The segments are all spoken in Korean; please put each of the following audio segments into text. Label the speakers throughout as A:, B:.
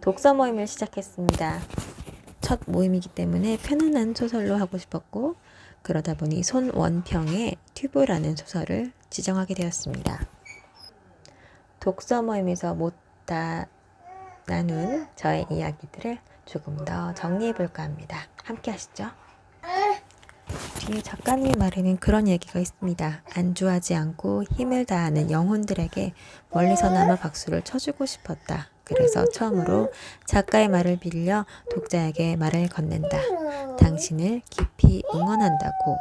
A: 독서 모임을 시작했습니다. 첫 모임이기 때문에 편안한 소설로 하고 싶었고, 그러다 보니 손원평의 튜브라는 소설을 지정하게 되었습니다. 독서 모임에서 못다 나눈 저의 이야기들을 조금 더 정리해 볼까 합니다. 함께 하시죠. 뒤에 작가님의 말에는 그런 얘기가 있습니다. 안주하지 않고 힘을 다하는 영혼들에게 멀리서나마 박수를 쳐주고 싶었다. 그래서 처음으로 작가의 말을 빌려 독자에게 말을 건넨다. 당신을 깊이 응원한다고.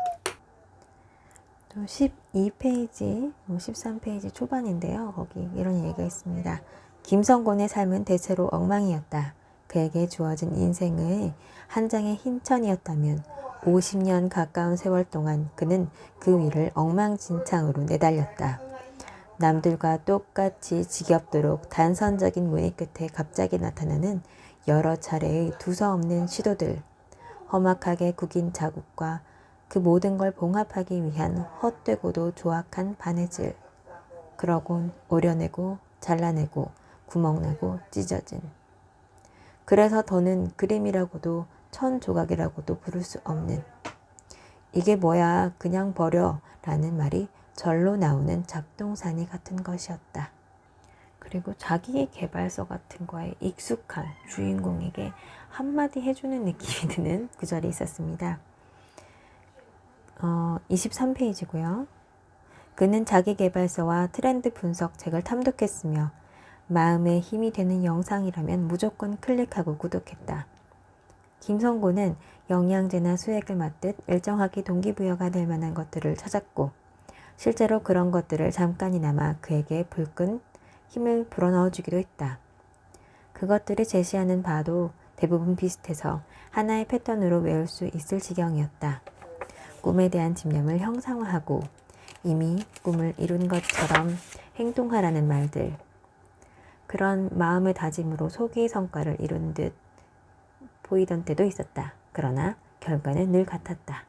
A: 또 12페이지, 13페이지 초반인데요. 거기 이런 얘기가 있습니다. 김성곤의 삶은 대체로 엉망이었다. 그에게 주어진 인생의 한 장의 흰천이었다면 50년 가까운 세월 동안 그는 그 위를 엉망진창으로 내달렸다. 남들과 똑같이 지겹도록 단선적인 무늬 끝에 갑자기 나타나는 여러 차례의 두서없는 시도들, 험악하게 구긴 자국과 그 모든 걸 봉합하기 위한 헛되고도 조악한 바느질, 그러곤 오려내고 잘라내고 구멍나고 찢어진. 그래서 더는 그림이라고도 천조각이라고도 부를 수 없는, 이게 뭐야 그냥 버려 라는 말이 절로 나오는 잡동사니 같은 것이었다. 그리고 자기 개발서 같은 거에 익숙한 주인공에게 한마디 해주는 느낌이 드는 구절이 있었습니다. 23페이지고요. 그는 자기 개발서와 트렌드 분석 책을 탐독했으며 마음에 힘이 되는 영상이라면 무조건 클릭하고 구독했다. 김성곤은 영양제나 수액을 맞듯 일정하게 동기부여가 될 만한 것들을 찾았고 실제로 그런 것들을 잠깐이나마 그에게 불끈 힘을 불어넣어주기도 했다. 그것들이 제시하는 바도 대부분 비슷해서 하나의 패턴으로 외울 수 있을 지경이었다. 꿈에 대한 집념을 형상화하고 이미 꿈을 이룬 것처럼 행동하라는 말들. 그런 마음의 다짐으로 소기의 성과를 이룬 듯 보이던 때도 있었다. 그러나 결과는 늘 같았다.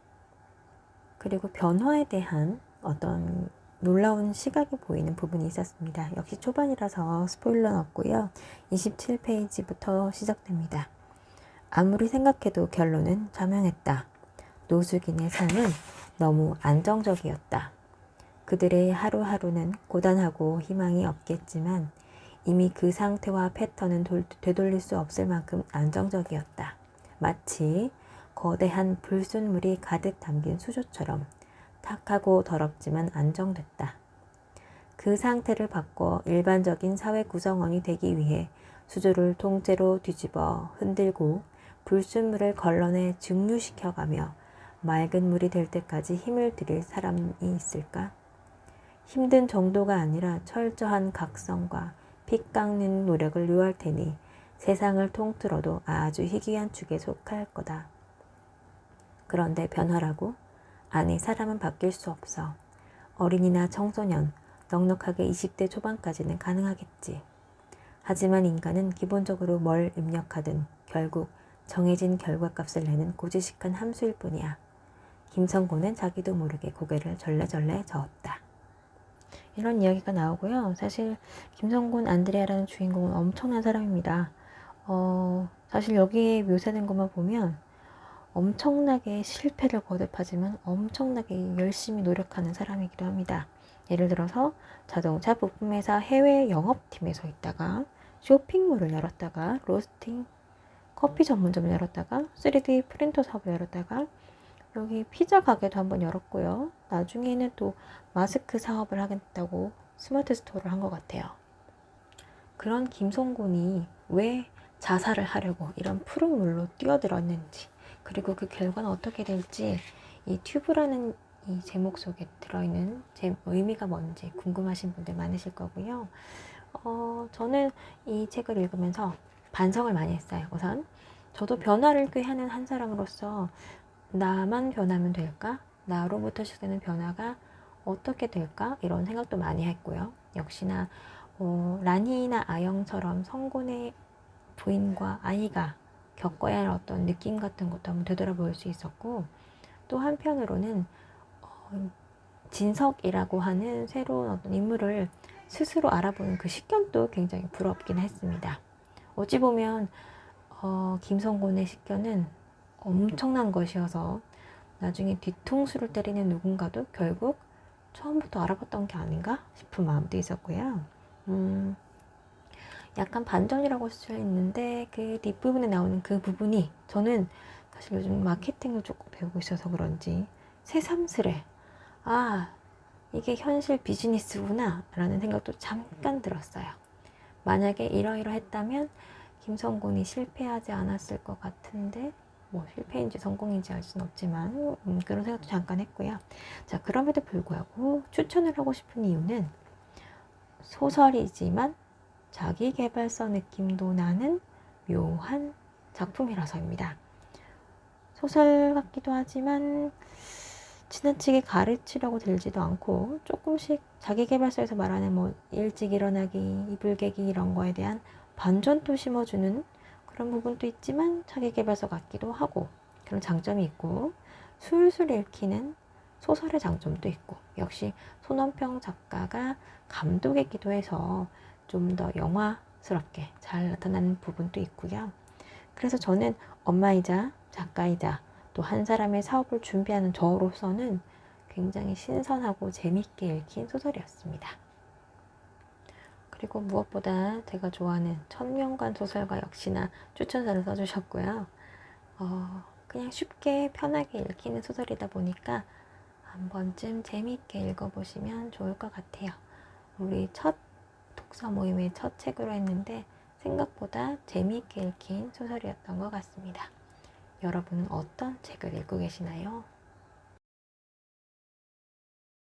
A: 그리고 변화에 대한 어떤 놀라운 시각이 보이는 부분이 있었습니다. 역시 초반이라서 스포일러는 없고요. 27페이지부터 시작됩니다. 아무리 생각해도 결론은 자명했다. 노숙인의 삶은 너무 안정적이었다. 그들의 하루하루는 고단하고 희망이 없겠지만 이미 그 상태와 패턴은 되돌릴 수 없을 만큼 안정적이었다. 마치 거대한 불순물이 가득 담긴 수조처럼 탁하고 더럽지만 안정됐다. 그 상태를 바꿔 일반적인 사회 구성원이 되기 위해 수조를 통째로 뒤집어 흔들고 불순물을 걸러내 증류시켜가며 맑은 물이 될 때까지 힘을 들일 사람이 있을까? 힘든 정도가 아니라 철저한 각성과 피 깎는 노력을 요할 테니 세상을 통틀어도 아주 희귀한 축에 속할 거다. 그런데 변화라고? 아니, 사람은 바뀔 수 없어. 어린이나 청소년, 넉넉하게 20대 초반까지는 가능하겠지. 하지만 인간은 기본적으로 뭘 입력하든 결국 정해진 결과값을 내는 고지식한 함수일 뿐이야. 김성곤은 자기도 모르게 고개를 절레절레 저었다. 이런 이야기가 나오고요. 사실 김성곤 안드레아라는 주인공은 엄청난 사람입니다. 사실 여기에 묘사된 것만 보면 엄청나게 실패를 거듭하지만 엄청나게 열심히 노력하는 사람이기도 합니다. 예를 들어서 자동차 부품회사 해외 영업팀에서 있다가 쇼핑몰을 열었다가 로스팅 커피 전문점을 열었다가 3D 프린터 사업을 열었다가 여기 피자 가게도 한번 열었고요. 나중에는 또 마스크 사업을 하겠다고 스마트 스토어를 한 것 같아요. 그런 김성곤이 왜 자살을 하려고 이런 푸른 물로 뛰어들었는지, 그리고 그 결과는 어떻게 될지 이 튜브라는 이 제목 속에 들어있는 의미가 뭔지 궁금하신 분들 많으실 거고요. 저는 이 책을 읽으면서 반성을 많이 했어요. 우선 저도 변화를 꾀하는 한 사람으로서 나만 변하면 될까? 나로부터 시작되는 변화가 어떻게 될까? 이런 생각도 많이 했고요. 역시나 라니나 아영처럼 성곤의 부인과 아이가 겪어야 할 어떤 느낌 같은 것도 한번 되돌아볼 수 있었고, 또 한편으로는 진석이라고 하는 새로운 어떤 인물을 스스로 알아보는 그 식견도 굉장히 부럽긴 했습니다. 어찌 보면 김성곤의 식견은 엄청난 것이어서 나중에 뒤통수를 때리는 누군가도 결국 처음부터 알아봤던 게 아닌가 싶은 마음도 있었고요. 약간 반전이라고 할 수 있는데 그 뒷부분에 나오는 그 부분이 저는 사실 요즘 마케팅을 조금 배우고 있어서 그런지 새삼스레 이게 현실 비즈니스구나 라는 생각도 잠깐 들었어요. 만약에 이러이러했다면 김성곤이 실패하지 않았을 것 같은데 뭐 실패인지 성공인지 알 수는 없지만 그런 생각도 잠깐 했고요. 자, 그럼에도 불구하고 추천을 하고 싶은 이유는 소설이지만 자기계발서 느낌도 나는 묘한 작품이라서입니다. 소설 같기도 하지만 지나치게 가르치려고 들지도 않고 조금씩 자기계발서에서 말하는 뭐 일찍 일어나기, 이불 개기 이런 거에 대한 반전도 심어주는 그런 부분도 있지만 자기계발서 같기도 하고 그런 장점이 있고 술술 읽히는 소설의 장점도 있고 역시 손원평 작가가 감독이기도 해서 좀 더 영화스럽게 잘 나타나는 부분도 있고요. 그래서 저는 엄마이자 작가이자 또 한 사람의 사업을 준비하는 저로서는 굉장히 신선하고 재밌게 읽힌 소설이었습니다. 그리고 무엇보다 제가 좋아하는 천명관 소설가 역시나 추천사를 써주셨고요. 그냥 쉽게 편하게 읽히는 소설이다 보니까 한 번쯤 재미있게 읽어보시면 좋을 것 같아요. 우리 첫 독서 모임의 첫 책으로 했는데 생각보다 재미있게 읽힌 소설이었던 것 같습니다. 여러분은 어떤 책을 읽고 계시나요?